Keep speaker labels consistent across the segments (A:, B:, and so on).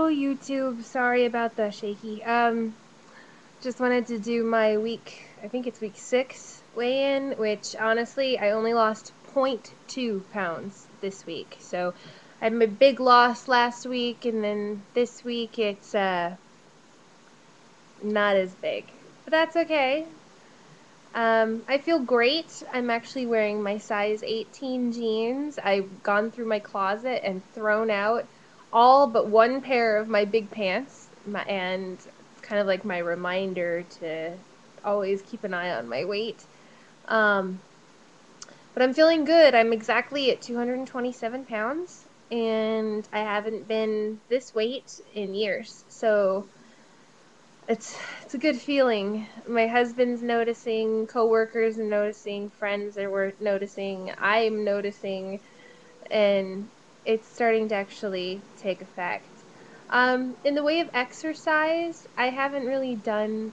A: Hello, YouTube. Sorry about the shaky. Just wanted to do my week, I think it's week 6 weigh-in, which honestly, I only lost 0.2 pounds this week. So I had my big loss last week, and then this week it's not as big. But that's okay. I feel great. I'm actually wearing my size 18 jeans. I've gone through my closet and thrown out all but one pair of my big pants, and it's kind of like my reminder to always keep an eye on my weight. Um, but I'm feeling good. I'm exactly at 227 pounds, and I haven't been this weight in years. So it's a good feeling. My husband's noticing, coworkers are noticing, friends are noticing, I'm noticing, and it's starting to actually take effect. In the way of exercise, I haven't really done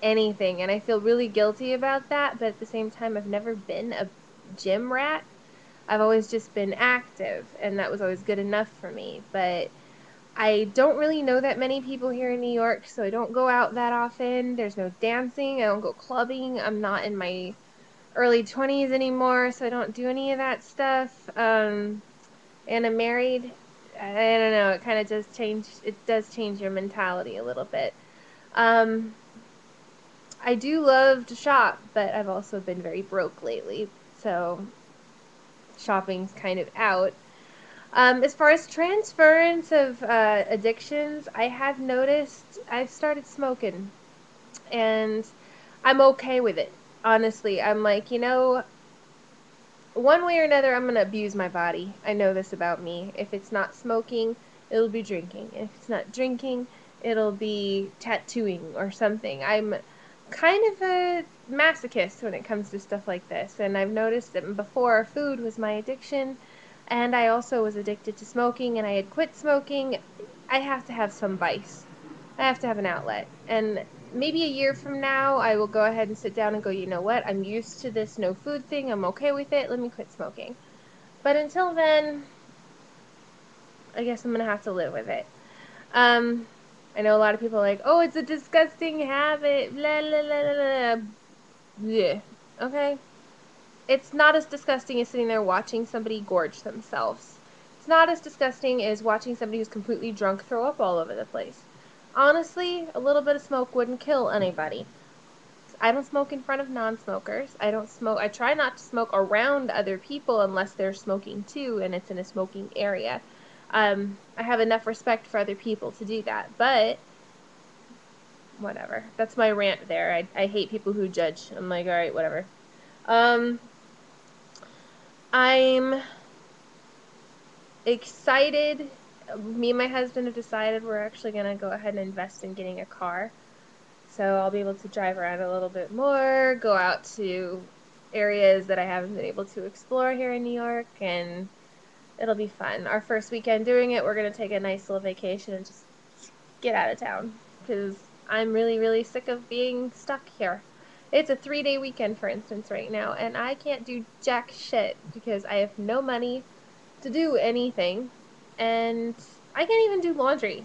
A: anything, and I feel really guilty about that, but at the same time, I've never been a gym rat. I've always just been active, and that was always good enough for me. But I don't really know that many people here in New York, so I don't go out that often. There's no dancing. I don't go clubbing. I'm not in my early 20s anymore, so I don't do any of that stuff. And I'm married. I don't know. It kind of does change. It does change your mentality a little bit. Um, I do love to shop, but I've also been very broke lately, so shopping's kind of out. As far as transference of addictions, I have noticed I've started smoking, and I'm okay with it. Honestly, I'm like, one way or another, I'm gonna abuse my body. I know this about me. If it's not smoking, it'll be drinking. If it's not drinking, it'll be tattooing or something. I'm kind of a masochist when it comes to stuff like this, and I've noticed that before food was my addiction, and I also was addicted to smoking, and I had quit smoking. I have to have some vice. I have to have an outlet. And maybe a year from now, I will go ahead and sit down and go, you know what? I'm used to this no food thing. I'm okay with it. Let me quit smoking. But until then, I guess I'm going to have to live with it. Um, I know a lot of people are like, oh, it's a disgusting habit. Blah, blah, blah, blah, blah. Yeah. Okay. It's not as disgusting as sitting there watching somebody gorge themselves. It's not as disgusting as watching somebody who's completely drunk throw up all over the place. Honestly, a little bit of smoke wouldn't kill anybody. I don't smoke in front of non-smokers. I don't smoke. I try not to smoke around other people unless they're smoking too and it's in a smoking area. I have enough respect for other people to do that, but whatever. That's my rant there. I hate people who judge. I'm like, all right, whatever. Um, I'm excited. Me and my husband have decided we're actually gonna go ahead and invest in getting a car. So I'll be able to drive around a little bit more, go out to areas that I haven't been able to explore here in New York, and it'll be fun. Our first weekend doing it, we're going to take a nice little vacation and just get out of town because I'm really, really sick of being stuck here. It's a 3-day weekend, for instance, right now, and I can't do jack shit because I have no money to do anything, and I can't even do laundry.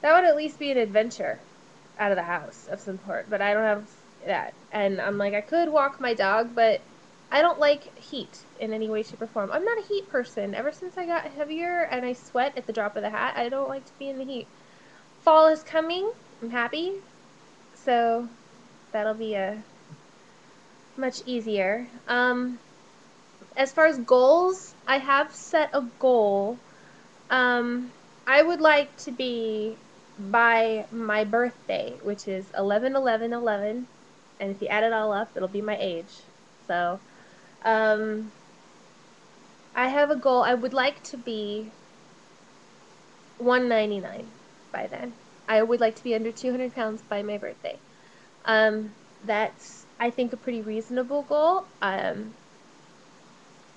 A: That would at least be an adventure out of the house of some sort, but I don't have that. And I'm like, I could walk my dog, but I don't like heat in any way, shape, or form. I'm not a heat person. Ever since I got heavier and I sweat at the drop of the hat, I don't like to be in the heat. Fall is coming. I'm happy. So that'll be a much easier. As far as goals, I have set a goal. I would like to be by my birthday, which is 11/11/11, and if you add it all up, it'll be my age. So, um, I have a goal. I would like to be 199 by then. I would like to be under 200 pounds by my birthday. That's, I think, a pretty reasonable goal.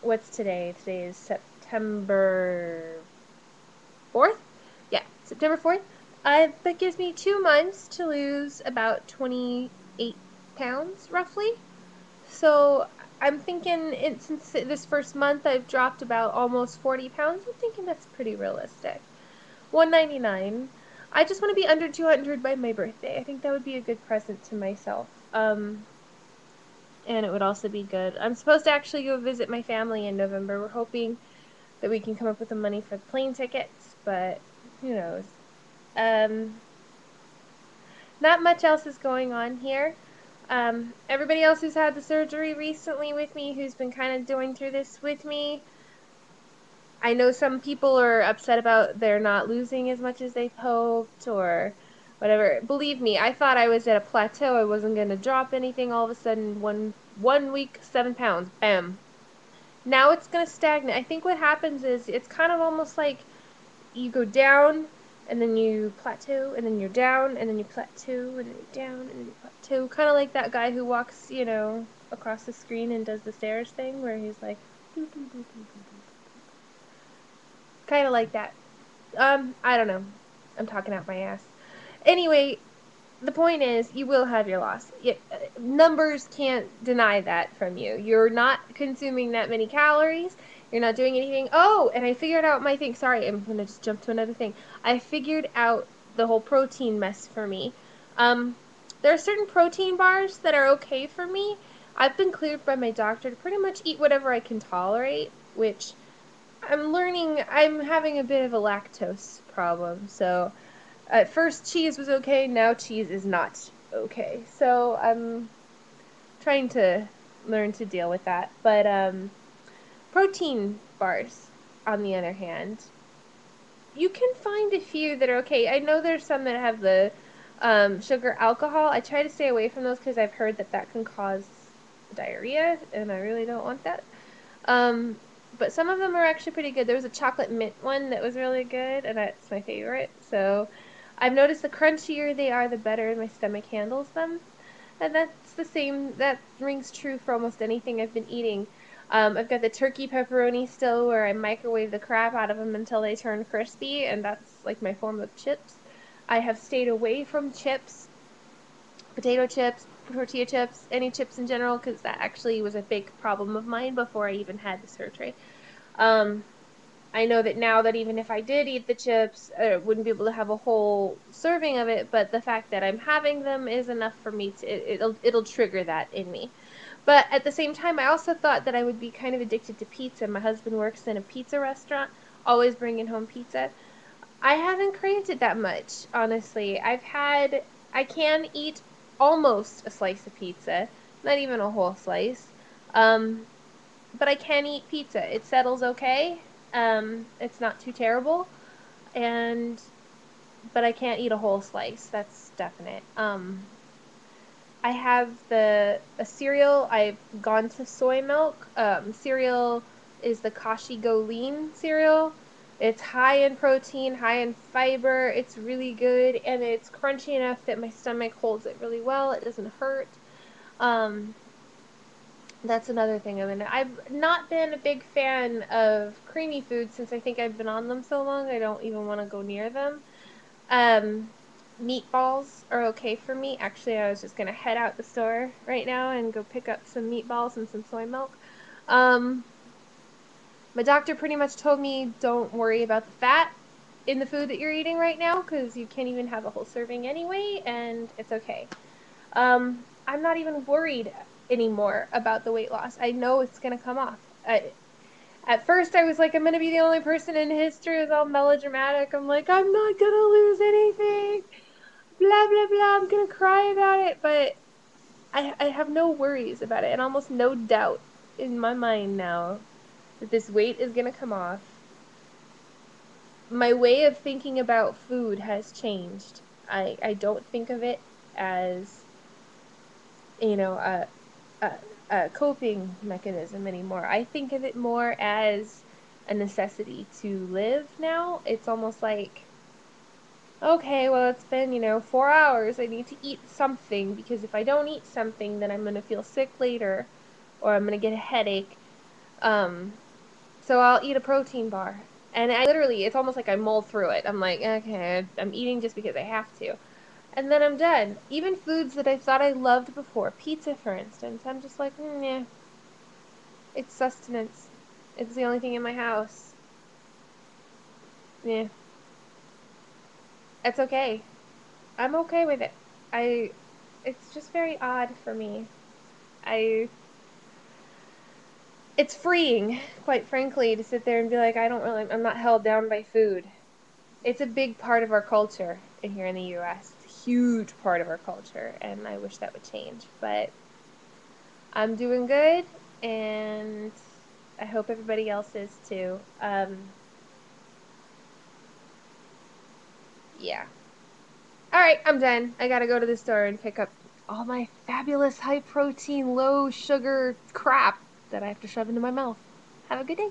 A: What's today? Today is September 4th? Yeah, September 4th. That gives me 2 months to lose about 28 pounds, roughly. So I'm thinking, since this first month I've dropped about almost 40 pounds, I'm thinking that's pretty realistic. $1.99. I just want to be under 200 by my birthday. I think that would be a good present to myself. And it would also be good. I'm supposed to actually go visit my family in November. We're hoping that we can come up with the money for the plane tickets, but who knows? Um, Not much else is going on here. Everybody else who's had the surgery recently with me, who's been kind of going through this with me, I know some people are upset about they're not losing as much as they hoped or whatever. Believe me, I thought I was at a plateau. I wasn't going to drop anything. All of a sudden, one week, 7 pounds, bam. Now it's going to stagnate. I think what happens is it's kind of almost like you go down and then you plateau and then you're down and then you plateau and then you're down and then you plateau. Kind of like that guy who walks, across the screen and does the stairs thing where he's like, kind of like that. I don't know. I'm talking out my ass. Anyway, the point is, you will have your loss. Numbers can't deny that from you. You're not consuming that many calories. You're not doing anything. Oh, and I figured out my thing. Sorry, I'm going to just jump to another thing. I figured out the whole protein mess for me. Um, there are certain protein bars that are okay for me. I've been cleared by my doctor to pretty much eat whatever I can tolerate, which I'm having a bit of a lactose problem. So at first cheese was okay, now cheese is not okay. So I'm trying to learn to deal with that. But protein bars, on the other hand, you can find a few that are okay. I know there's some that have the sugar alcohol. I try to stay away from those because I've heard that can cause diarrhea, and I really don't want that. Um, but some of them are actually pretty good. There was a chocolate mint one that was really good, and that's my favorite. So I've noticed the crunchier they are, the better my stomach handles them. And that's the same, that rings true for almost anything I've been eating. I've got the turkey pepperoni still where I microwave the crap out of them until they turn crispy, and that's like my form of chips. I have stayed away from chips, potato chips, tortilla chips, any chips in general, because that actually was a big problem of mine before I even had the surgery. Um, I know that now that even if I did eat the chips, I wouldn't be able to have a whole serving of it, but the fact that I'm having them is enough for me to it'll trigger that in me. But at the same time, I also thought that I would be kind of addicted to pizza. My husband works in a pizza restaurant, always bringing home pizza. I haven't craved it that much, honestly. I can eat almost a slice of pizza, not even a whole slice. Um, but I can eat pizza. It settles okay. It's not too terrible, and but I can't eat a whole slice. That's definite. I have a cereal. I've gone to soy milk. Cereal is the Kashi Go Lean cereal. It's high in protein, high in fiber. It's really good, and it's crunchy enough that my stomach holds it really well. It doesn't hurt. Um, that's another thing. I mean, I've not been a big fan of creamy foods since I think I've been on them so long. I don't even want to go near them. Um, Meatballs are okay for me. Actually, I was just gonna head out the store right now and go pick up some meatballs and some soy milk. Um, my doctor pretty much told me don't worry about the fat in the food that you're eating right now because you can't even have a whole serving anyway, and it's okay. I'm not even worried anymore about the weight loss. I know it's gonna come off. At first, I was like, I'm gonna be the only person in history who's all melodramatic. I'm like, I'm not gonna lose anything. Blah blah blah. I'm gonna cry about it, but I have no worries about it and almost no doubt in my mind now that this weight is gonna come off. My way of thinking about food has changed. I don't think of it as you know a, a a coping mechanism anymore. I think of it more as a necessity to live now. It's almost like okay, well, it's been, 4 hours. I need to eat something because if I don't eat something, then I'm going to feel sick later or I'm going to get a headache. Um, so I'll eat a protein bar. And I literally, it's almost like I mull through it. I'm like, okay, I'm eating just because I have to. And then I'm done. Even foods that I thought I loved before, pizza, for instance, I'm just like, yeah, it's sustenance. It's the only thing in my house. Yeah. It's okay. I'm okay with it. I it's just very odd for me. I it's freeing, quite frankly, to sit there and be like, I'm not held down by food. It's a big part of our culture in here in the US. It's a huge part of our culture, and I wish that would change. But I'm doing good, and I hope everybody else is too. Yeah. All right, I'm done. I gotta go to the store and pick up all my fabulous high protein, low sugar crap that I have to shove into my mouth. Have a good day.